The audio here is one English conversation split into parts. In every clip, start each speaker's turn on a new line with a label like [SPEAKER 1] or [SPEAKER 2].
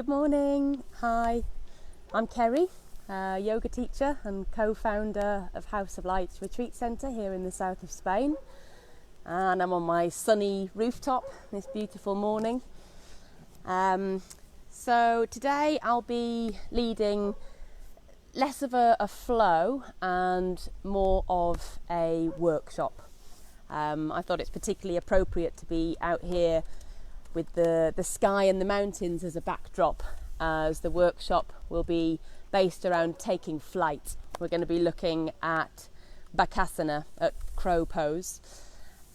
[SPEAKER 1] Good morning. Hi, I'm Ceri, yoga teacher and co-founder of House of Lights Retreat Centre here in the south of Spain. And I'm on my sunny rooftop this beautiful morning. So today I'll be leading less of a flow and more of a workshop. I thought it's particularly appropriate to be out here with the sky and the mountains as a backdrop, as the workshop will be based around taking flight. We're going to be looking at Bakasana, at crow pose.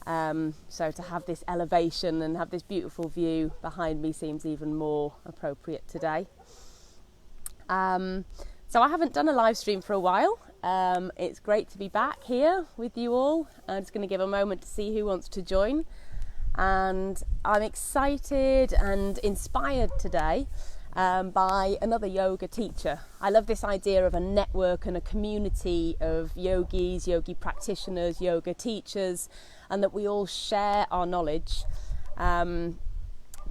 [SPEAKER 1] So to have this elevation and have this beautiful view behind me seems even more appropriate today. So I haven't done a live stream for a while. It's great to be back here with you all. I'm just going to give a moment to see who wants to join. And I'm excited and inspired today by another yoga teacher. I love this idea of a network and a community of yogis, yogi practitioners, yoga teachers, and that we all share our knowledge. But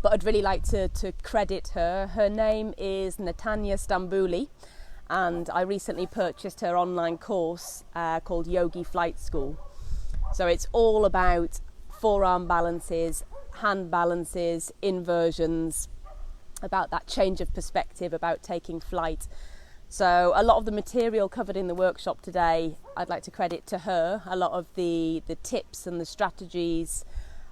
[SPEAKER 1] I'd really like to credit her. Her name is Natanya Stambouli, and I recently purchased her online course called Yogi Flight School. So it's all about forearm balances, hand balances, inversions, about that change of perspective, about taking flight. So a lot of the material covered in the workshop today, I'd like to credit to her. A lot of the tips and the strategies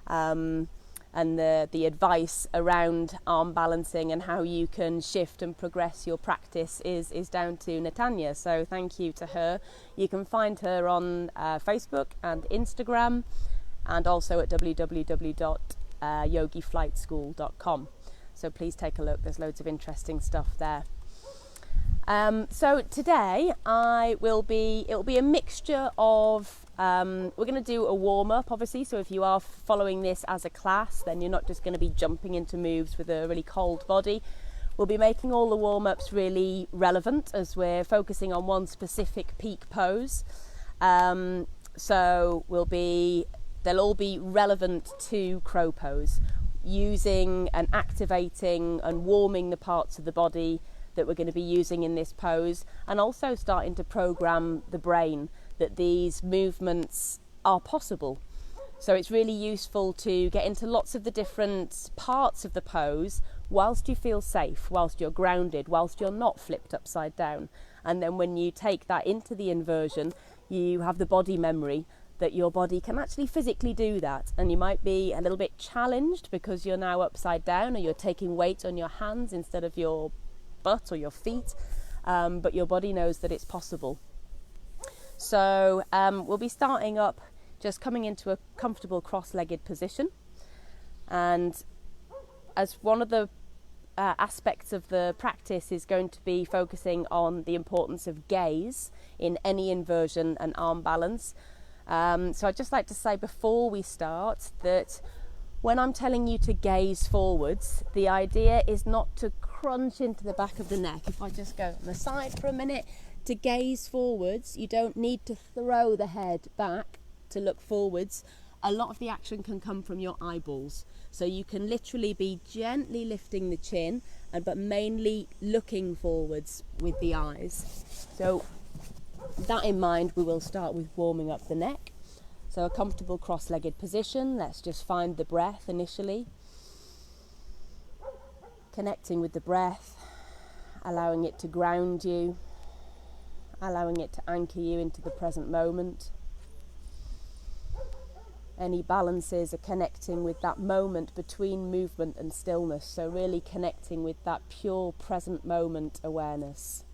[SPEAKER 1] and the advice around arm balancing and how you can shift and progress your practice is down to Natanya. So thank you to her. You can find her on Facebook and Instagram, and also at www.yogiflightschool.com. So please take a look, there's loads of interesting stuff there. So today it'll be a mixture of, we're going to do a warm-up obviously, so if you are following this as a class, then you're not just going to be jumping into moves with a really cold body. We'll be making all the warm-ups really relevant as we're focusing on one specific peak pose. So they'll all be relevant to crow pose, using and activating and warming the parts of the body that we're going to be using in this pose, and also starting to program the brain that these movements are possible. So it's really useful to get into lots of the different parts of the pose whilst you feel safe, whilst you're grounded, whilst you're not flipped upside down. And then when you take that into the inversion, you have the body memory that your body can actually physically do that, and you might be a little bit challenged because you're now upside down or you're taking weight on your hands instead of your butt or your feet, but your body knows that it's possible. So we'll be starting up just coming into a comfortable cross-legged position, and as one of the aspects of the practice is going to be focusing on the importance of gaze in any inversion and arm balance. So I'd just like to say before we start that when I'm telling you to gaze forwards, the idea is not to crunch into the back of the neck. If I just go on the side for a minute, to gaze forwards, you don't need to throw the head back to look forwards. A lot of the action can come from your eyeballs. So you can literally be gently lifting the chin, but mainly looking forwards with the eyes. So that in mind, we will start with warming up the neck. So a comfortable cross-legged position. Let's just find the breath initially. Connecting with the breath, allowing it to ground you, allowing it to anchor you into the present moment. Any balances are connecting with that moment between movement and stillness. So really connecting with that pure present moment awareness.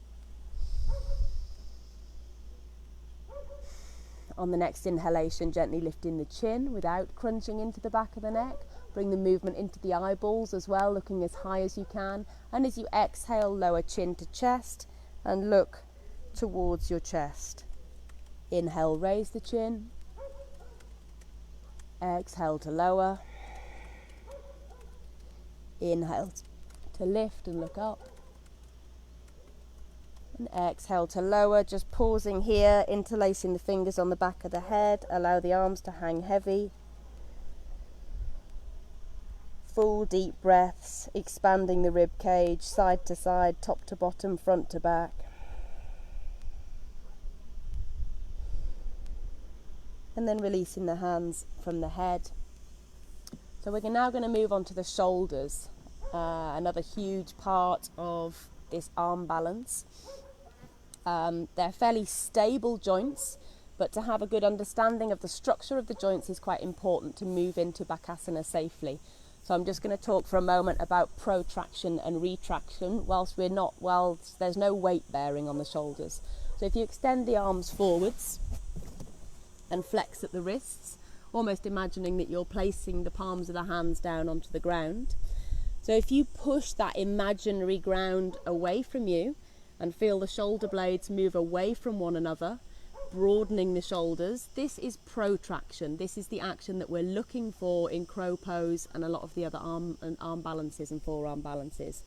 [SPEAKER 1] On the next inhalation, gently lifting the chin without crunching into the back of the neck. Bring the movement into the eyeballs as well, looking as high as you can. And as you exhale, lower chin to chest and look towards your chest. Inhale, raise the chin. Exhale to lower. Inhale to lift and look up. And exhale to lower, just pausing here, interlacing the fingers on the back of the head. Allow the arms to hang heavy. full deep breaths, expanding the rib cage, side to side, top to bottom, front to back. And then releasing the hands from the head. So we're now going to move on to the shoulders, another huge part of this arm balance. They're fairly stable joints, but to have a good understanding of the structure of the joints is quite important to move into Bakasana safely. So I'm just going to talk for a moment about protraction and retraction whilst there's no weight bearing on the shoulders. So if you extend the arms forwards and flex at the wrists, almost imagining that you're placing the palms of the hands down onto the ground. So if you push that imaginary ground away from you and feel the shoulder blades move away from one another, broadening the shoulders, this is protraction. This is the action that we're looking for in crow pose and a lot of the other arm balances and forearm balances.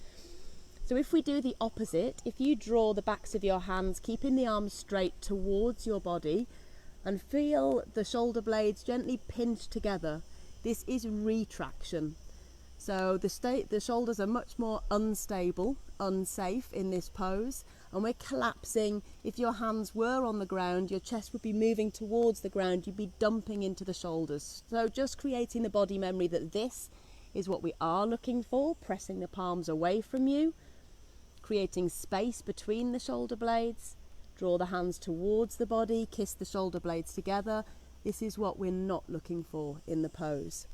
[SPEAKER 1] So if we do the opposite, if you draw the backs of your hands, keeping the arms straight towards your body, and feel the shoulder blades gently pinch together, this is retraction. So the shoulders are much more unstable, unsafe in this pose, and we're collapsing. If your hands were on the ground, your chest would be moving towards the ground, you'd be dumping into the shoulders. So just creating the body memory that this is what we are looking for, pressing the palms away from you, creating space between the shoulder blades. Draw the hands towards the body, kiss the shoulder blades together. This is what we're not looking for in the pose.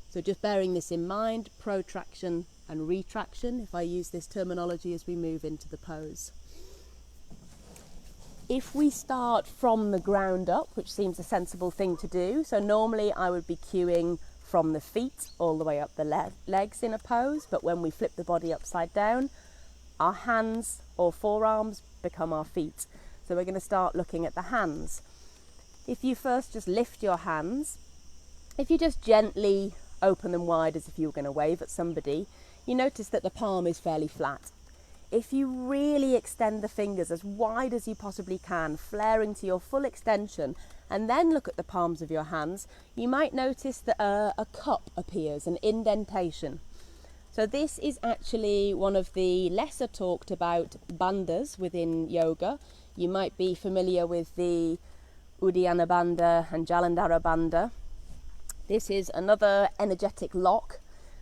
[SPEAKER 1] So just bearing this in mind, protraction and retraction, if I use this terminology as we move into the pose. If we start from the ground up, which seems a sensible thing to do, so normally I would be cueing from the feet all the way up the legs in a pose, but when we flip the body upside down, our hands or forearms become our feet. So we're going to start looking at the hands. If you first just lift your hands, if you just gently open them wide as if you were going to wave at somebody, you notice that the palm is fairly flat. If you really extend the fingers as wide as you possibly can, flaring to your full extension, and then look at the palms of your hands, you might notice that a cup appears, an indentation. So this is actually one of the lesser talked about bandhas within yoga. You might be familiar with the Uddiyana Bandha and Jalandhara Bandha. This is another energetic lock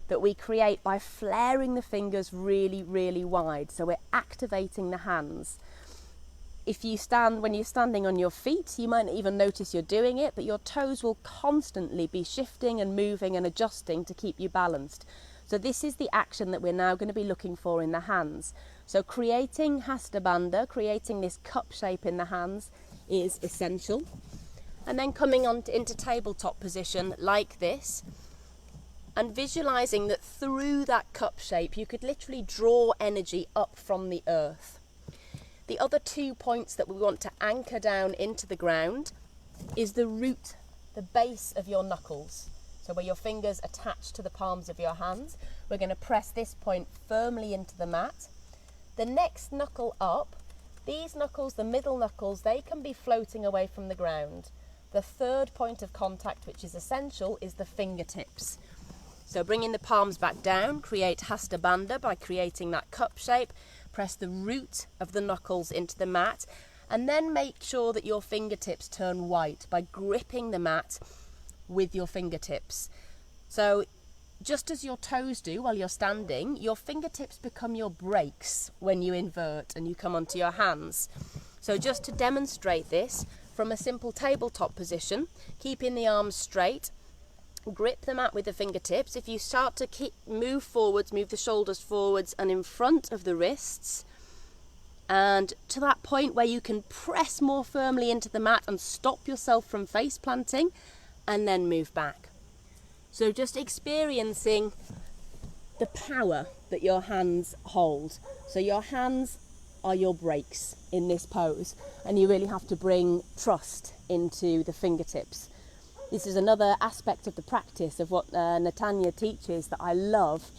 [SPEAKER 1] that we create by flaring the fingers really, really wide. So we're activating the hands. When you're standing on your feet, you might not even notice you're doing it, but your toes will constantly be shifting and moving and adjusting to keep you balanced. So this is the action that we're now going to be looking for in the hands. So creating Hasta Bandha, creating this cup shape in the hands is essential. And then coming on into tabletop position like this, and visualizing that through that cup shape you could literally draw energy up from the earth. The other 2 points that we want to anchor down into the ground is the root, the base of your knuckles. So where your fingers attach to the palms of your hands, we're going to press this point firmly into the mat. The next knuckle up, these knuckles, the middle knuckles, they can be floating away from the ground. The third point of contact, which is essential, is the fingertips. So bringing the palms back down, create Hasta Bandha by creating that cup shape. Press the root of the knuckles into the mat, and then make sure that your fingertips turn white by gripping the mat with your fingertips. So just as your toes do while you're standing, your fingertips become your brakes when you invert and you come onto your hands. So just to demonstrate this, from a simple tabletop position, keeping the arms straight, grip the mat with the fingertips. If you start to move forwards, move the shoulders forwards and in front of the wrists, and to that point where you can press more firmly into the mat and stop yourself from face planting, and then move back. So just experiencing the power that your hands hold. So your hands are your brakes in this pose, and you really have to bring trust into the fingertips. This is another aspect of the practice of what Natanya teaches that I love,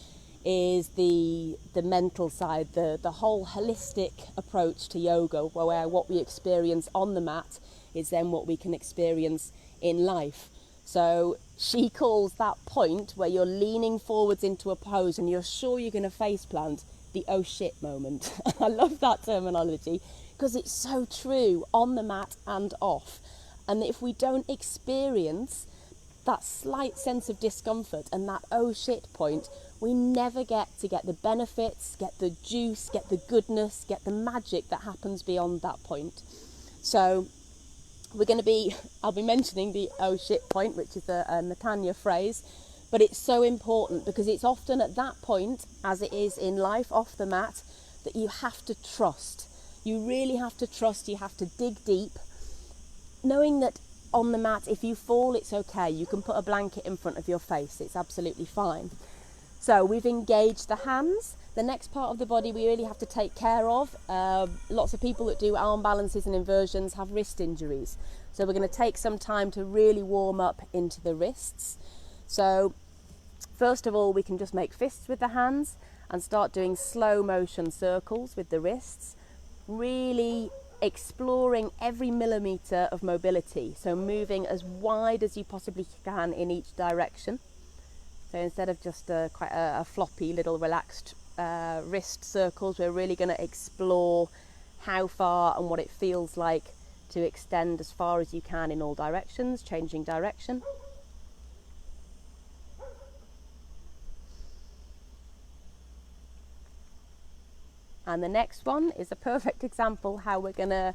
[SPEAKER 1] is the mental side, the whole holistic approach to yoga, where what we experience on the mat is then what we can experience in life. So she calls that point where you're leaning forwards into a pose and you're sure you're going to face plant the oh shit moment. I love that terminology because it's so true on the mat and off. And if we don't experience that slight sense of discomfort and that oh shit point, we never get the benefits, get the juice, get the goodness, get the magic that happens beyond that point. So I'll be mentioning the oh shit point, which is a Natanya phrase, but it's so important because it's often at that point, as it is in life off the mat, that you have to trust. You really have to trust, you have to dig deep, knowing that on the mat, if you fall, it's okay. You can put a blanket in front of your face, it's absolutely fine. So we've engaged the hands. The next part of the body we really have to take care of. Lots of people that do arm balances and inversions have wrist injuries. So we're going to take some time to really warm up into the wrists. So first of all, we can just make fists with the hands and start doing slow motion circles with the wrists, really exploring every millimetre of mobility. So moving as wide as you possibly can in each direction. So instead of just quite a floppy little relaxed wrist circles, we're really going to explore how far and what it feels like to extend as far as you can in all directions, changing direction. And the next one is a perfect example how we're going to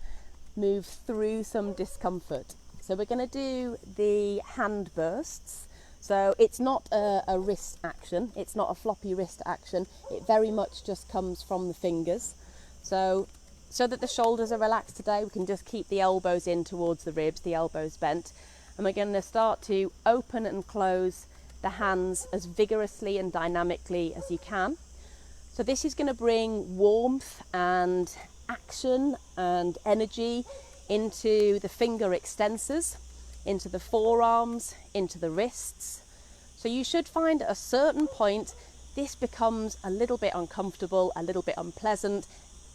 [SPEAKER 1] move through some discomfort. So we're going to do the hand bursts. So it's not a wrist action, it's not a floppy wrist action, it very much just comes from the fingers. So that the shoulders are relaxed today, we can just keep the elbows in towards the ribs, the elbows bent. And we're going to start to open and close the hands as vigorously and dynamically as you can. So this is going to bring warmth and action and energy into the finger extensors, into the forearms, into the wrists. So you should find at a certain point this becomes a little bit uncomfortable, a little bit unpleasant.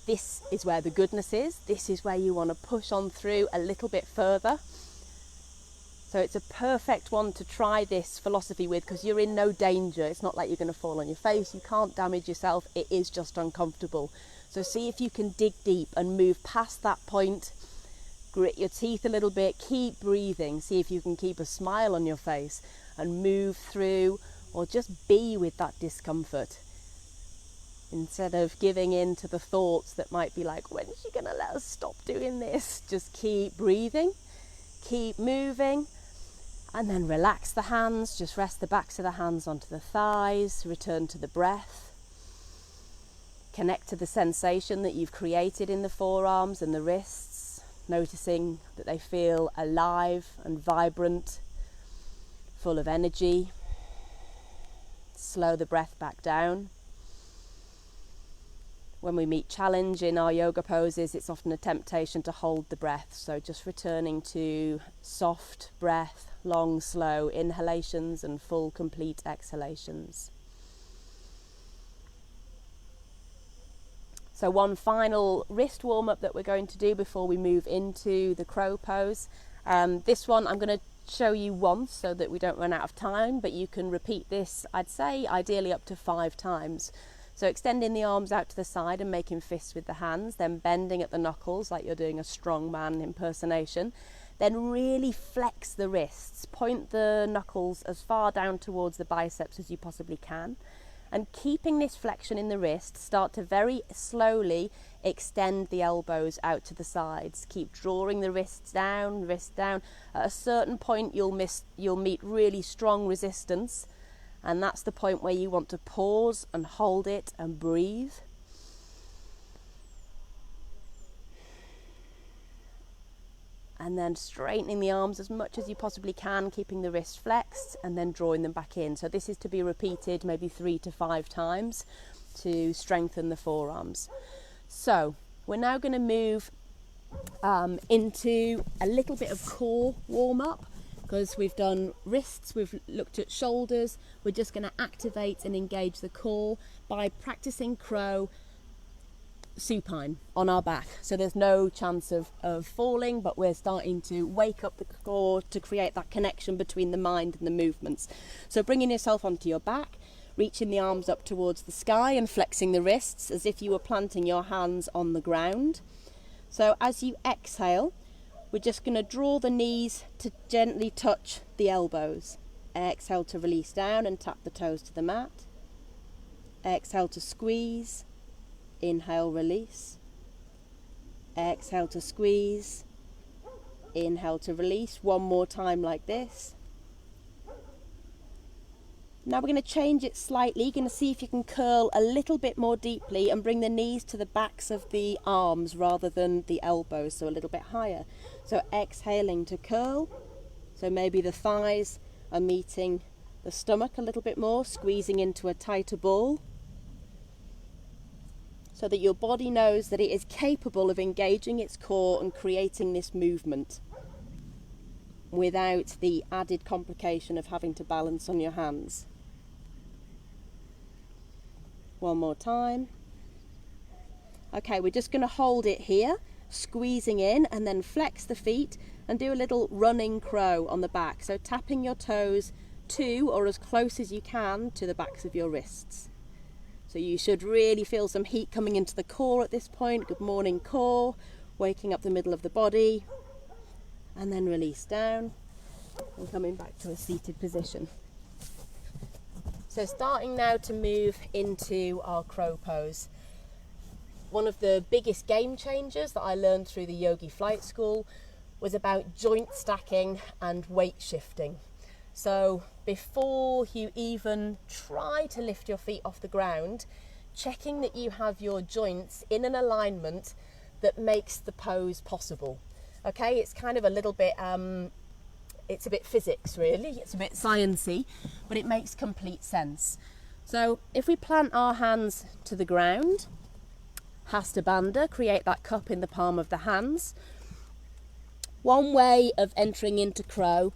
[SPEAKER 1] This is where the goodness is. This is where you want to push on through a little bit further. So it's a perfect one to try this philosophy with because you're in no danger. It's not like you're going to fall on your face. You can't damage yourself. It is just uncomfortable. So see if you can dig deep and move past that point. Grit your teeth a little bit, keep breathing, see if you can keep a smile on your face and move through or just be with that discomfort instead of giving in to the thoughts that might be like, when is she going to let us stop doing this? Just keep breathing, keep moving, and then relax the hands, just rest the backs of the hands onto the thighs, return to the breath, connect to the sensation that you've created in the forearms and the wrists, noticing that they feel alive and vibrant, full of energy. Slow the breath back down. When we meet challenge in our yoga poses, it's often a temptation to hold the breath. So just returning to soft breath, long, slow inhalations and full, complete exhalations. So one final wrist warm-up that we're going to do before we move into the crow pose. This one I'm going to show you once so that we don't run out of time, but you can repeat this, I'd say, ideally up to 5 times. So extending the arms out to the side and making fists with the hands, then bending at the knuckles like you're doing a strongman impersonation. Then really flex the wrists, point the knuckles as far down towards the biceps as you possibly can. And keeping this flexion in the wrist, start to very slowly extend the elbows out to the sides. Keep drawing the wrists down, wrist down. At a certain point you'll meet really strong resistance, and that's the point where you want to pause and hold it and breathe. And then straightening the arms as much as you possibly can, keeping the wrists flexed and then drawing them back in. So this is to be repeated maybe 3 to 5 times to strengthen the forearms. So we're now going to move into a little bit of core warm-up because we've done wrists, we've looked at shoulders. We're just going to activate and engage the core by practicing crow supine on our back, so there's no chance of falling, but we're starting to wake up the core to create that connection between the mind and the movements. So bringing yourself onto your back, reaching the arms up towards the sky and flexing the wrists as if you were planting your hands on the ground. So as you exhale, we're just going to draw the knees to gently touch the elbows. Exhale to release down and tap the toes to the mat. Exhale to squeeze. Inhale, release. Exhale to squeeze. Inhale to release. One more time like this. Now we're going to change it slightly. You're going to see if you can curl a little bit more deeply and bring the knees to the backs of the arms rather than the elbows, so a little bit higher. So exhaling to curl. So maybe the thighs are meeting the stomach a little bit more, squeezing into a tighter ball, so that your body knows that it is capable of engaging its core and creating this movement without the added complication of having to balance on your hands. One more time. Okay, we're just going to hold it here, squeezing in, and then flex the feet and do a little running crow on the back. So tapping your toes to, or as close as you can, to the backs of your wrists. So you should really feel some heat coming into the core at this point. Good morning, core. Waking up the middle of the body. And then release down and coming back to a seated position. So starting now to move into our crow pose. One of the biggest game changers that I learned through the Yogi Flight School was about joint stacking and weight shifting. So before you even try to lift your feet off the ground, checking that you have your joints in an alignment that makes the pose possible. Okay, it's kind of a little bit, it's a bit physics really, it's a bit sciencey, but it makes complete sense. So if we plant our hands to the ground, Hasta Bandha, create that cup in the palm of the hands. One way of entering into crow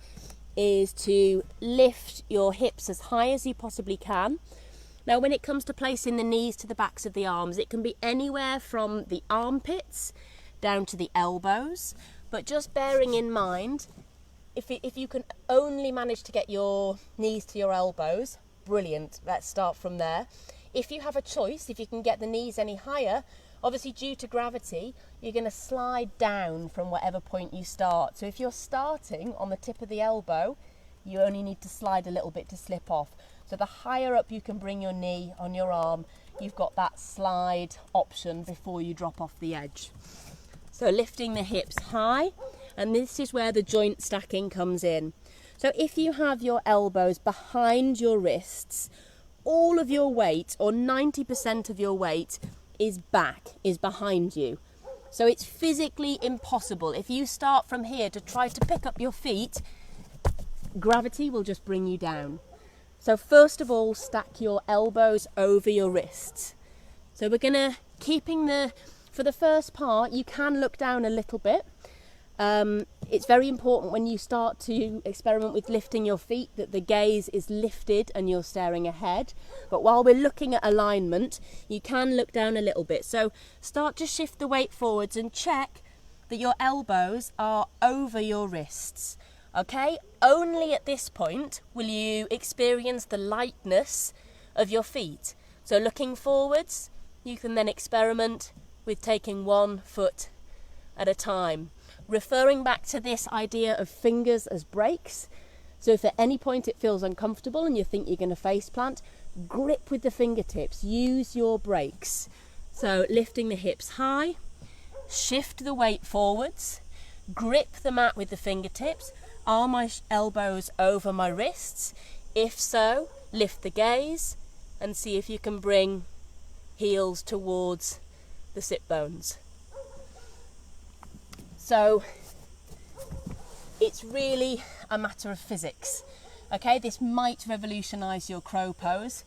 [SPEAKER 1] is to lift your hips as high as you possibly can. Now when it comes to placing the knees to the backs of the arms, it can be anywhere from the armpits down to the elbows, but just bearing in mind, if you can only manage to get your knees to your elbows, brilliant, let's start from there. If you have a choice, if you can get the knees any higher, obviously due to gravity, you're going to slide down from whatever point you start. So if you're starting on the tip of the elbow, you only need to slide a little bit to slip off. So the higher up you can bring your knee on your arm, you've got that slide option before you drop off the edge. So lifting the hips high, and this is where the joint stacking comes in. So if you have your elbows behind your wrists, all of your weight, or 90% of your weight, is behind you. So it's physically impossible. If you start from here to try to pick up your feet, gravity will just bring you down. So first of all, stack your elbows over your wrists. So we're gonna, for the first part, you can look down a little bit. It's very important when you start to experiment with lifting your feet that the gaze is lifted and you're staring ahead. But while we're looking at alignment, you can look down a little bit. So start to shift the weight forwards and check that your elbows are over your wrists. Okay, only at this point will you experience the lightness of your feet. So looking forwards, you can then experiment with taking one foot at a time. Referring back to this idea of fingers as brakes. So if at any point it feels uncomfortable and you think you're going to face plant, grip with the fingertips, use your brakes. So lifting the hips high, shift the weight forwards, grip the mat with the fingertips. Are my elbows over my wrists? If so, lift the gaze and see if you can bring heels towards the sit bones. So it's really a matter of physics. Okay, this might revolutionise your crow pose,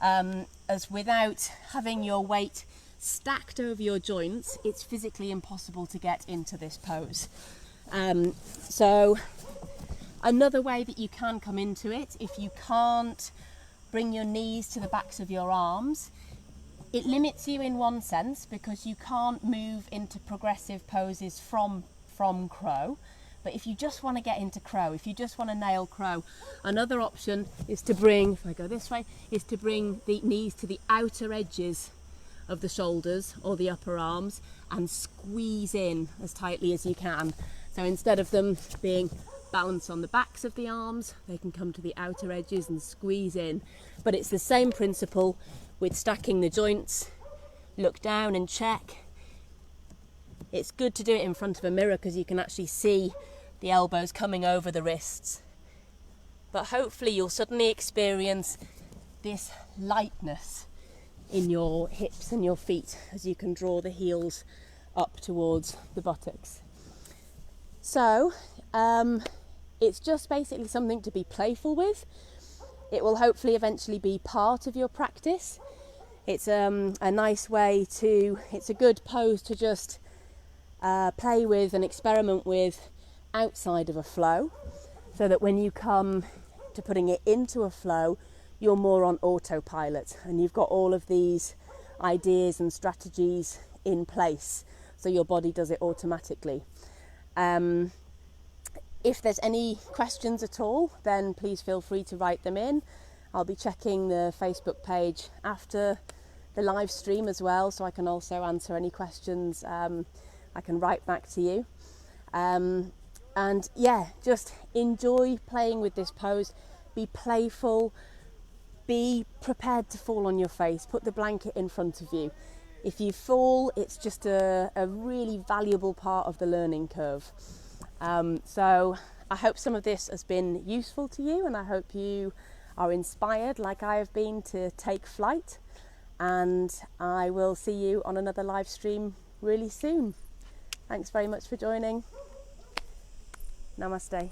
[SPEAKER 1] as without having your weight stacked over your joints, it's physically impossible to get into this pose. So another way that you can come into it, if you can't bring your knees to the backs of your arms, It limits you in one sense because you can't move into progressive poses from crow. But if you just want to get into crow, if you just want to nail crow, another option is to bring, if I go this way, is to bring the knees to the outer edges of the shoulders or the upper arms and squeeze in as tightly as you can. So instead of them being balanced on the backs of the arms, they can come to the outer edges and squeeze in. But it's the same principle with stacking the joints. Look down and check. It's good to do it in front of a mirror because you can actually see the elbows coming over the wrists. But hopefully you'll suddenly experience this lightness in your hips and your feet as you can draw the heels up towards the buttocks. So it's just basically something to be playful with. It will hopefully eventually be part of your practice. It's a nice way to, it's a good pose to just play with and experiment with outside of a flow, so that when you come to putting it into a flow, you're more on autopilot and you've got all of these ideas and strategies in place, so your body does it automatically. If there's any questions at all, then please feel free to write them in. I'll be checking the Facebook page after the live stream as well, so I can also answer any questions. I can write back to you. And yeah, just enjoy playing with this pose. Be playful. Be prepared to fall on your face. Put the blanket in front of you. If you fall, it's just a really valuable part of the learning curve. So I hope some of this has been useful to you, and I hope you are inspired like I have been to take flight. And I will see you on another live stream really soon. Thanks very much for joining. Namaste.